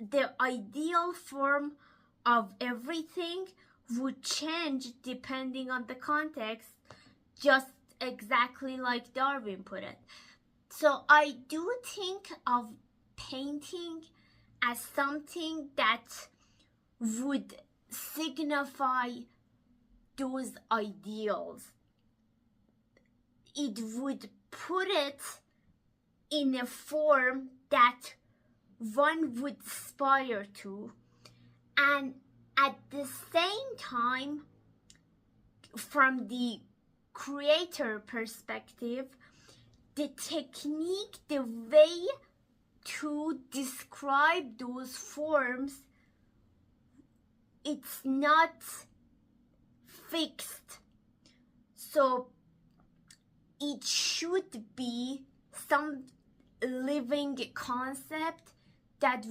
the ideal form of everything would change depending on the context, just exactly like Darwin put it. So I do think of painting as something that would signify those ideals. It would put it in a form that one would aspire to, and at the same time, from the creator perspective, the technique, the way to describe those forms, it's not fixed. So it should be some living concept that